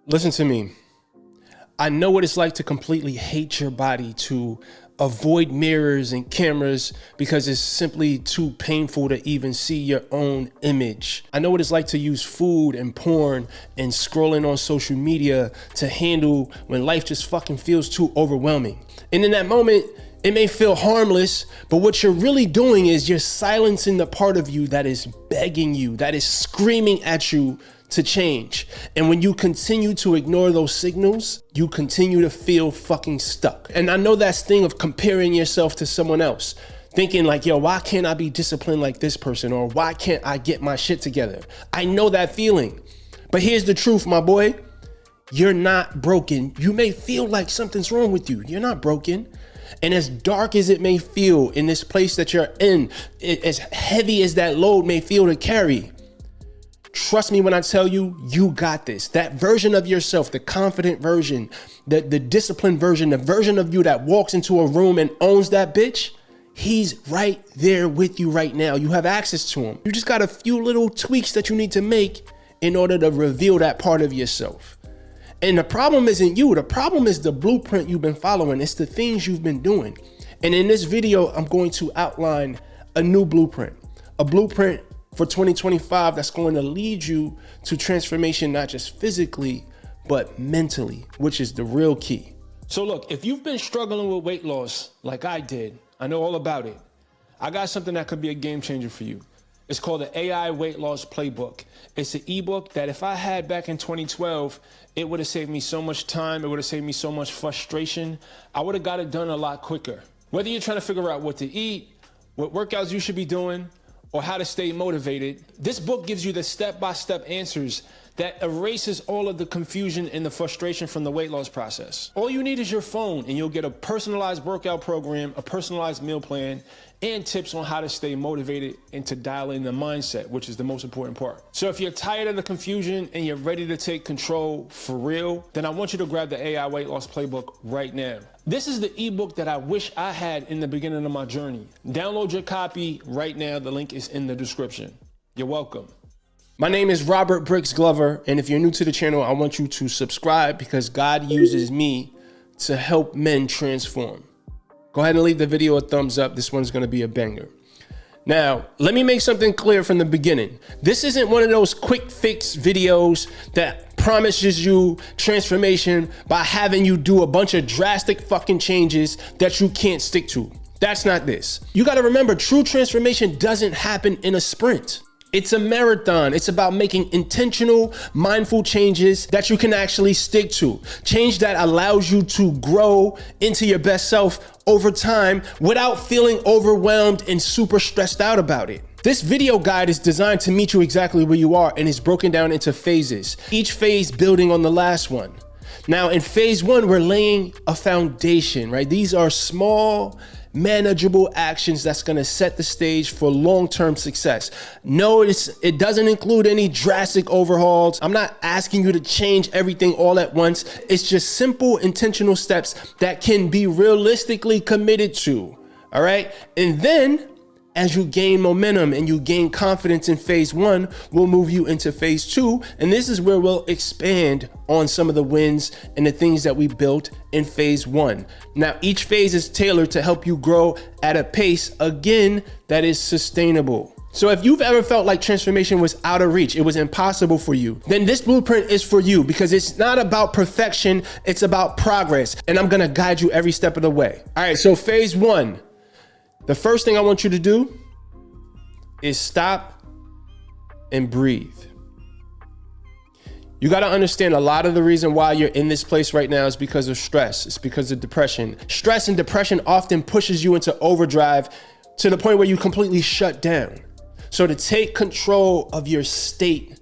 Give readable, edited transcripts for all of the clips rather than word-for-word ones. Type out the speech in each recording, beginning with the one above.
Listen to me. I know what it's like to completely hate your body, to avoid mirrors and cameras because it's simply too painful to even see your own image. I know what it's like to use food and porn and scrolling on social media to handle when life just fucking feels too overwhelming. And in that moment, it may feel harmless, but what you're really doing is you're silencing the part of you that is begging you, that is screaming at you to change. And when you continue to ignore those signals, you continue to feel fucking stuck. And I know that sting of comparing yourself to someone else, thinking like, yo, why can't I be disciplined like this person? Or why can't I get my shit together? I know that feeling. But here's the truth, my boy. You're not broken. You may feel like something's wrong with you. You're not broken. And as dark as it may feel in this place that you're in, as heavy as that load may feel to carry, trust me when I tell you, you got this. That version of yourself, the confident version, the disciplined version, the version of you that walks into a room and owns that bitch, he's right there with you right now. You have access to him. You just got a few little tweaks that you need to make in order to reveal that part of yourself. And the problem isn't you. The problem is the blueprint you've been following. It's the things you've been doing. And in this video, I'm going to outline a new blueprint, a blueprint for 2025 that's going to lead you to transformation, not just physically, but mentally, which is the real key. So look, if you've been struggling with weight loss like I did, I know all about it. I got something that could be a game changer for you. It's called the AI Weight Loss Playbook. It's an ebook that if I had back in 2012, it would have saved me so much time. It would have saved me so much frustration. I would have got it done a lot quicker. Whether you're trying to figure out what to eat, what workouts you should be doing, or how to stay motivated, this book gives you the step-by-step answers that erases all of the confusion and the frustration from the weight loss process. All you need is your phone and you'll get a personalized workout program, a personalized meal plan, and tips on how to stay motivated and to dial in the mindset, which is the most important part. So if you're tired of the confusion and you're ready to take control for real, then I want you to grab the AI Weight Loss Playbook right now. This is the ebook that I wish I had in the beginning of my journey. Download your copy right now. The link is in the description. You're welcome. My name is Robert Brix Glover, and if you're new to the channel, I want you to subscribe because God uses me to help men transform. Go ahead and leave the video a thumbs up. This one's gonna be a banger. Now, let me make something clear from the beginning. This isn't one of those quick fix videos that promises you transformation by having you do a bunch of drastic fucking changes that you can't stick to. That's not this. You gotta remember, true transformation doesn't happen in a sprint. It's a marathon. It's about making intentional, mindful changes that you can actually stick to. Change that allows you to grow into your best self over time without feeling overwhelmed and super stressed out about it. This video guide is designed to meet you exactly where you are and is broken down into phases, each phase building on the last one. Now in phase one, we're laying a foundation, right? These are small, manageable actions that's gonna set the stage for long-term success. No, it doesn't include any drastic overhauls. I'm not asking you to change everything all at once. It's just simple, intentional steps that can be realistically committed to, all right? And then, as you gain momentum and you gain confidence in phase one, we'll move you into phase two. And this is where we'll expand on some of the wins and the things that we built in phase one. Now, each phase is tailored to help you grow at a pace, again, that is sustainable. So if you've ever felt like transformation was out of reach, it was impossible for you, then this blueprint is for you because it's not about perfection, it's about progress. And I'm gonna guide you every step of the way. All right, so phase one. The first thing I want you to do is stop and breathe. You got to understand a lot of the reason why you're in this place right now is because of stress. It's because of depression. Stress and depression often pushes you into overdrive to the point where you completely shut down. So to take control of your state,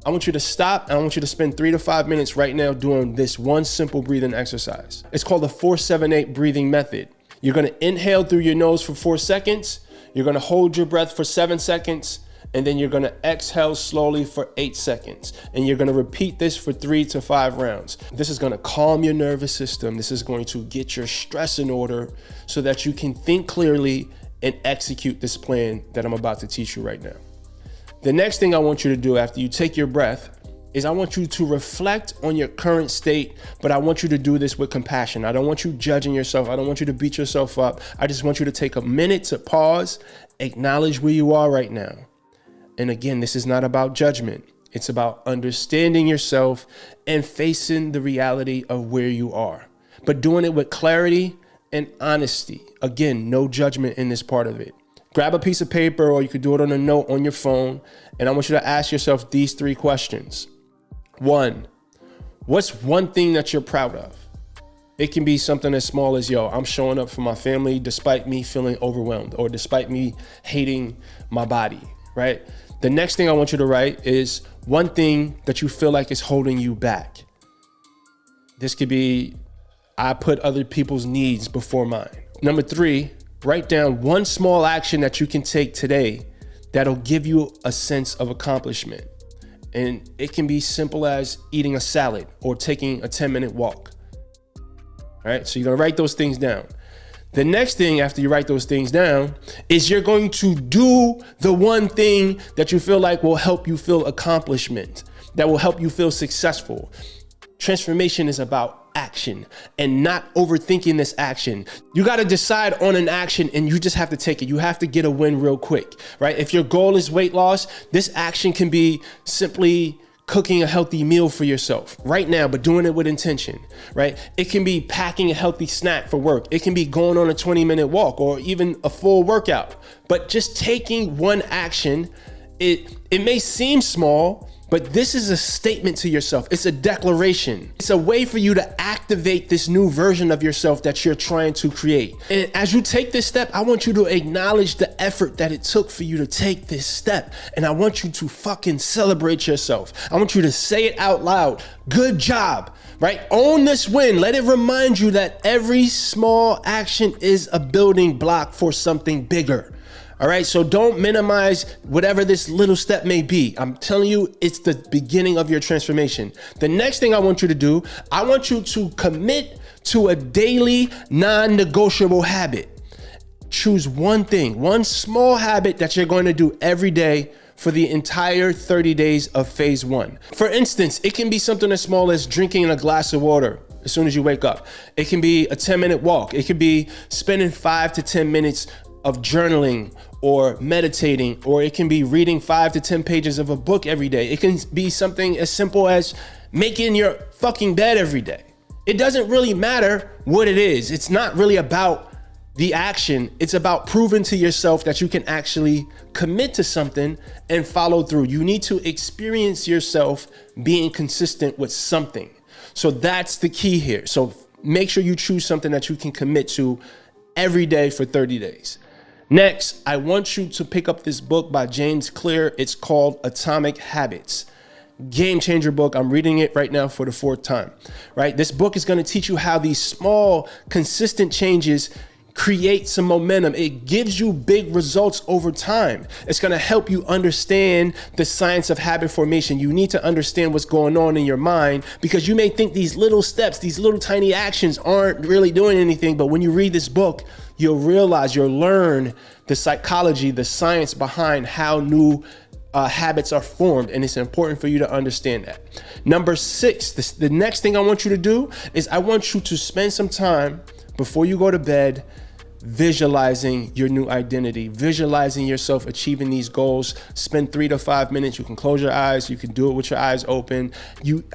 I want you to stop and I want you to spend 3 to 5 minutes right now doing this one simple breathing exercise. It's called the 4-7-8 breathing method. You're gonna inhale through your nose for 4 seconds. You're gonna hold your breath for 7 seconds. And then you're gonna exhale slowly for 8 seconds. And you're gonna repeat this for 3 to 5 rounds. This is gonna calm your nervous system. This is going to get your stress in order so that you can think clearly and execute this plan that I'm about to teach you right now. The next thing I want you to do after you take your breath is I want you to reflect on your current state, but I want you to do this with compassion. I don't want you judging yourself. I don't want you to beat yourself up. I just want you to take a minute to pause, acknowledge where you are right now. And again, this is not about judgment. It's about understanding yourself and facing the reality of where you are, but doing it with clarity and honesty. Again, no judgment in this part of it. Grab a piece of paper, or you could do it on a note on your phone. And I want you to ask yourself these 3 questions. 1, what's one thing that you're proud of? It can be something as small as, I'm showing up for my family despite me feeling overwhelmed, or despite me hating my body, right? The next thing I want you to write is one thing that you feel like is holding you back. This could be, I put other people's needs before mine. Number 3, write down one small action that you can take today that'll give you a sense of accomplishment. And it can be simple as eating a salad or taking a 10-minute walk. All right, so you're gonna write those things down. The next thing after you write those things down is you're going to do the one thing that you feel like will help you feel accomplishment, that will help you feel successful. Transformation is about action and not overthinking this action. You got to decide on an action and you just have to take it. You have to get a win real quick, right? If your goal is weight loss, this action can be simply cooking a healthy meal for yourself right now, but doing it with intention, right? It can be packing a healthy snack for work. It can be going on a 20-minute walk or even a full workout, but just taking one action, it may seem small, but this is a statement to yourself. It's a declaration. It's a way for you to activate this new version of yourself that you're trying to create. And as you take this step, I want you to acknowledge the effort that it took for you to take this step. And I want you to fucking celebrate yourself. I want you to say it out loud. Good job, right? Own this win. Let it remind you that every small action is a building block for something bigger. All right, so don't minimize whatever this little step may be. I'm telling you, it's the beginning of your transformation. The next thing I want you to do, I want you to commit to a daily non-negotiable habit. Choose one thing, one small habit that you're going to do every day for the entire 30 days of phase 1. For instance, it can be something as small as drinking a glass of water as soon as you wake up. It can be a 10-minute walk. It could be spending 5 to 10 minutes of journaling or meditating, or it can be reading 5 to 10 pages of a book every day. It can be something as simple as making your fucking bed every day. It doesn't really matter what it is. It's not really about the action. It's about proving to yourself that you can actually commit to something and follow through. You need to experience yourself being consistent with something. So that's the key here. So make sure you choose something that you can commit to every day for 30 days. Next, I want you to pick up this book by James Clear. It's called Atomic Habits. Game changer book. I'm reading it right now for the 4th time, right? This book is going to teach you how these small, consistent changes create some momentum. It gives you big results over time. It's going to help you understand the science of habit formation. You need to understand what's going on in your mind, because you may think these little steps, these little tiny actions aren't really doing anything. But when you read this book, you'll realize, you'll learn the psychology, the science behind how new habits are formed. And it's important for you to understand that. Number 6, the next thing I want you to do is I want you to spend some time before you go to bed visualizing your new identity, visualizing yourself achieving these goals. Spend 3 to 5 minutes. You can close your eyes. You can do it with your eyes open.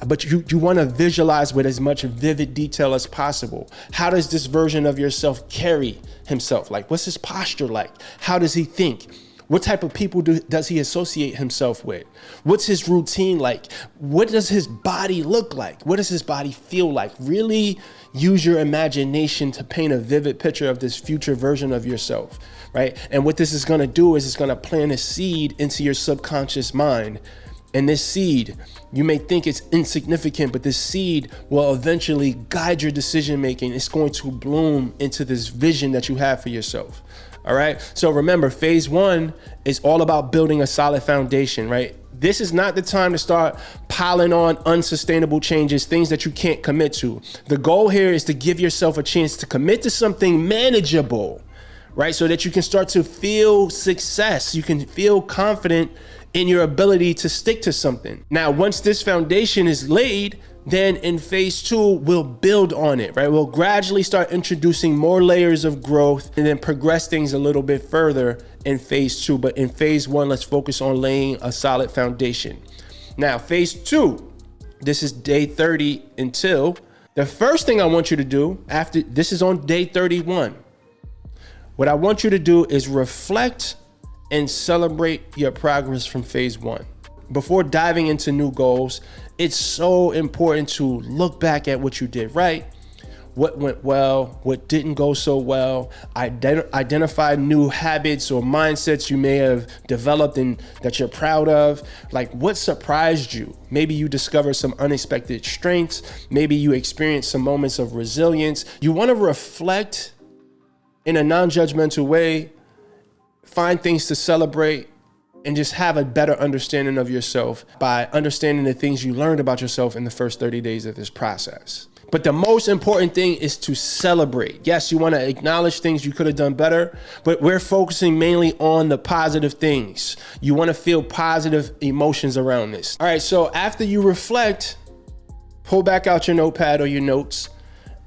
But you want to visualize with as much vivid detail as possible. How does this version of yourself carry himself? Like, what's his posture like? How does he think? What type of people does he associate himself with? What's his routine like? What does his body look like? What does his body feel like? Really use your imagination to paint a vivid picture of this future version of yourself, right? And what this is going to do is it's going to plant a seed into your subconscious mind. And this seed, you may think it's insignificant, but this seed will eventually guide your decision making. It's going to bloom into this vision that you have for yourself. All right. So remember, phase 1 is all about building a solid foundation, right? This is not the time to start piling on unsustainable changes, things that you can't commit to. The goal here is to give yourself a chance to commit to something manageable, right? So that you can start to feel success. You can feel confident in your ability to stick to something. Now, once this foundation is laid, then in phase 2, we'll build on it, right? We'll gradually start introducing more layers of growth and then progress things a little bit further in phase 2. But in phase 1, let's focus on laying a solid foundation. Now, phase 2, this is day 30 until. The first thing I want you to do after this is on day 31. What I want you to do is reflect and celebrate your progress from phase 1. Before diving into new goals, it's so important to look back at what you did right, what went well, what didn't go so well, identify new habits or mindsets you may have developed and that you're proud of. Like, what surprised you? Maybe you discovered some unexpected strengths. Maybe you experienced some moments of resilience. You want to reflect in a non-judgmental way, find things to celebrate, and just have a better understanding of yourself by understanding the things you learned about yourself in the first 30 days of this process. But the most important thing is to celebrate. Yes, you want to acknowledge things you could have done better, but we're focusing mainly on the positive things. You want to feel positive emotions around this. All right, so after you reflect, pull back out your notepad or your notes,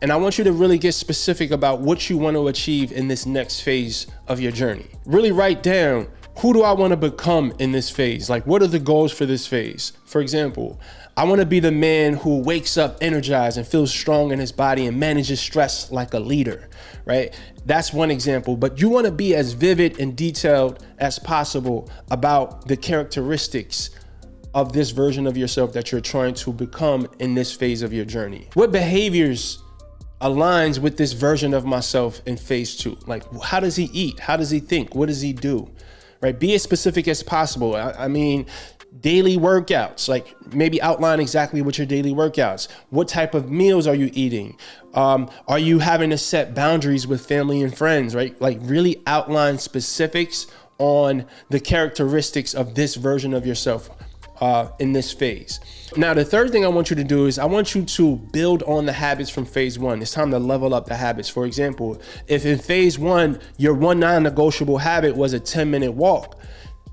and I want you to really get specific about what you want to achieve in this next phase of your journey. Really write down, who do I want to become in this phase? Like, what are the goals for this phase? For example, I want to be the man who wakes up energized and feels strong in his body and manages stress like a leader, right? That's one example, but you want to be as vivid and detailed as possible about the characteristics of this version of yourself that you're trying to become in this phase of your journey. What behaviors aligns with this version of myself in phase 2? Like, how does he eat? How does he think? What does he do? Right? Be as specific as possible. I mean, daily workouts, like maybe outline exactly what your daily workouts. What type of meals are you eating? Are you having to set boundaries with family and friends, right? Like, really outline specifics on the characteristics of this version of yourself in this phase. Now, the third thing I want you to do is I want you to build on the habits from phase 1. It's time to level up the habits. For example, if in phase 1, your one non-negotiable habit was a 10-minute walk,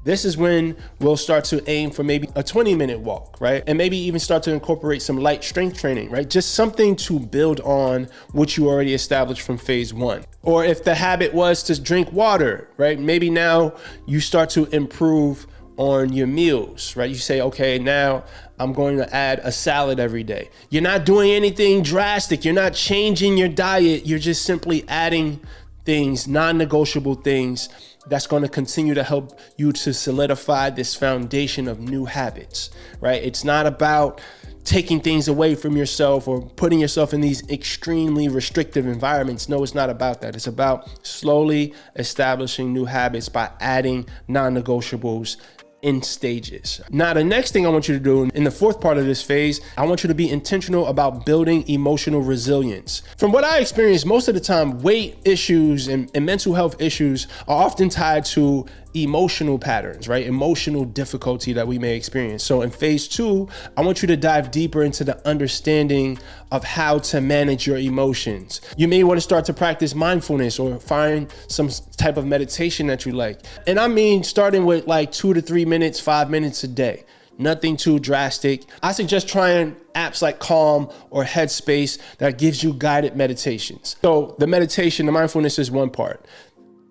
this is when we'll start to aim for maybe a 20-minute walk, right? And maybe even start to incorporate some light strength training, right? Just something to build on what you already established from phase 1. Or if the habit was to drink water, right? Maybe now you start to improve on your meals, right? You say, okay, now I'm going to add a salad every day. You're not doing anything drastic. You're not changing your diet. You're just simply adding things, non-negotiable things that's going to continue to help you to solidify this foundation of new habits, right? It's not about taking things away from yourself or putting yourself in these extremely restrictive environments. No, it's not about that. It's about slowly establishing new habits by adding non-negotiables in stages. Now, the next thing I want you to do in the fourth part of this phase, I want you to be intentional about building emotional resilience. From what I experienced, most of the time, weight issues and mental health issues are often tied to emotional patterns, right? Emotional difficulty that we may experience. So in phase 2, I want you to dive deeper into the understanding of how to manage your emotions. You may want to start to practice mindfulness or find some type of meditation that you like. And I mean, starting with like 2 to 3 minutes, 5 minutes a day. Nothing too drastic. I suggest trying apps like Calm or Headspace that gives you guided meditations. So the meditation, the mindfulness is one part.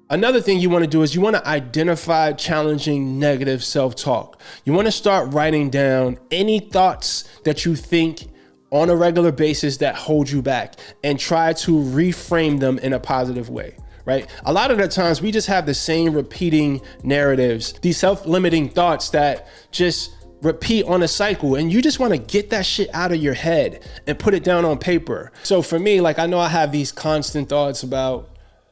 Another thing you want to do is you want to identify challenging negative self-talk. You want to start writing down any thoughts that you think on a regular basis that hold you back and try to reframe them in a positive way, right? A lot of the times we just have the same repeating narratives, these self-limiting thoughts that just repeat on a cycle, and you just want to get that shit out of your head and put it down on paper. So for me, like, I know I have these constant thoughts about,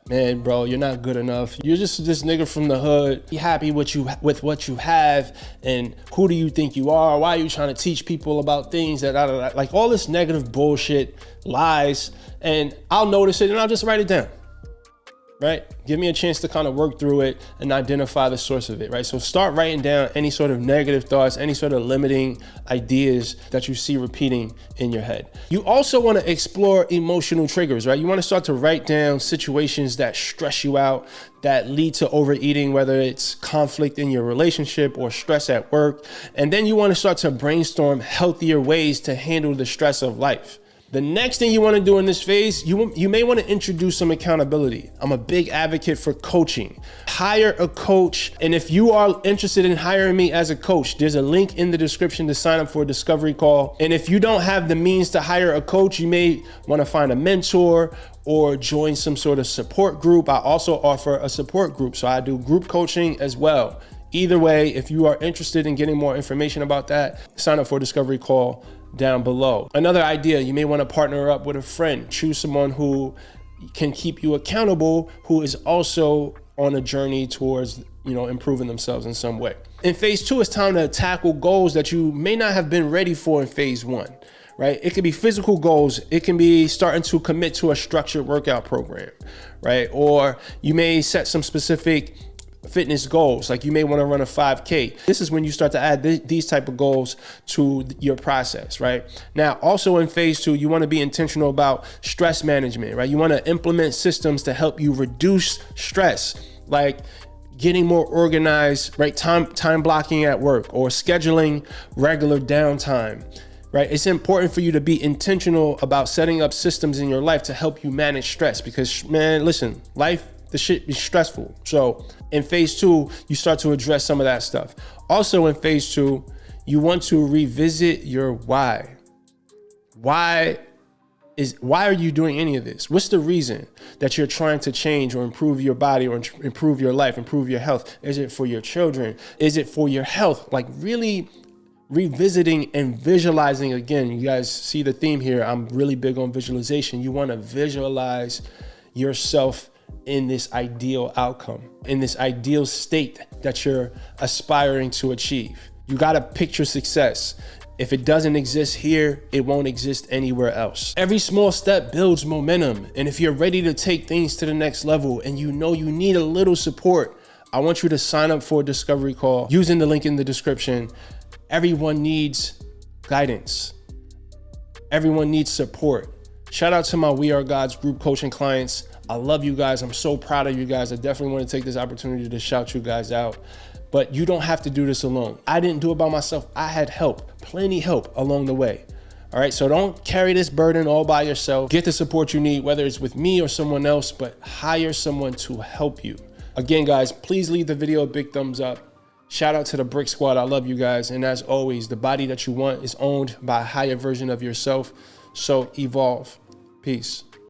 man, bro, you're not good enough. You're just this nigga from the hood. Be happy with what you have, and who do you think you are? Why are you trying to teach people about things that like all this negative bullshit, lies? And I'll notice it and I'll just write it down. right? Give me a chance to kind of work through it and identify the source of it, right? So start writing down any sort of negative thoughts, any sort of limiting ideas that you see repeating in your head. You also want to explore emotional triggers, right? You want to start to write down situations that stress you out, that lead to overeating, whether it's conflict in your relationship or stress at work. And then you want to start to brainstorm healthier ways to handle the stress of life. The next thing you want to do in this phase, you may want to introduce some accountability. I'm a big advocate for coaching. Hire a coach. And if you are interested in hiring me as a coach, there's a link in the description to sign up for a discovery call. And if you don't have the means to hire a coach, you may want to find a mentor or join some sort of support group. I also offer a support group, so I do group coaching as well. Either way, if you are interested in getting more information about that, sign up for a discovery call down below. Another idea, you may want to partner up with a friend. Choose someone who can keep you accountable, who is also on a journey towards, improving themselves in some way. In phase 2, it's time to tackle goals that you may not have been ready for in phase 1, right? It could be physical goals. It can be starting to commit to a structured workout program, right? Or you may set some specific fitness goals, like you may want to run a 5K. This is when you start to add these type of goals to your process, right? Now, also in phase 2, you want to be intentional about stress management, right? You want to implement systems to help you reduce stress, like getting more organized, right? Time blocking at work or scheduling regular downtime, right? It's important for you to be intentional about setting up systems in your life to help you manage stress because, man, listen, the shit is stressful. So in phase 2, you start to address some of that stuff. Also in phase 2, you want to revisit your why. Why are you doing any of this? What's the reason that you're trying to change or improve your body or improve your life, improve your health? Is it for your children? Is it for your health? Like really revisiting and visualizing again. You guys see the theme here. I'm really big on visualization. You want to visualize yourself in this ideal outcome, in this ideal state that you're aspiring to achieve. You got to picture success. If it doesn't exist here, it won't exist anywhere else. Every small step builds momentum. And if you're ready to take things to the next level and you know you need a little support, I want you to sign up for a discovery call using the link in the description. Everyone needs guidance. Everyone needs support. Shout out to my We Are God's group coaching clients. I love you guys. I'm so proud of you guys. I definitely want to take this opportunity to shout you guys out. But you don't have to do this alone. I didn't do it by myself. I had help, plenty help along the way. All right, so don't carry this burden all by yourself. Get the support you need, whether it's with me or someone else, but hire someone to help you. Again, guys, please leave the video a big thumbs up. Shout out to the Brix Squad. I love you guys. And as always, the body that you want is owned by a higher version of yourself. So evolve. Peace.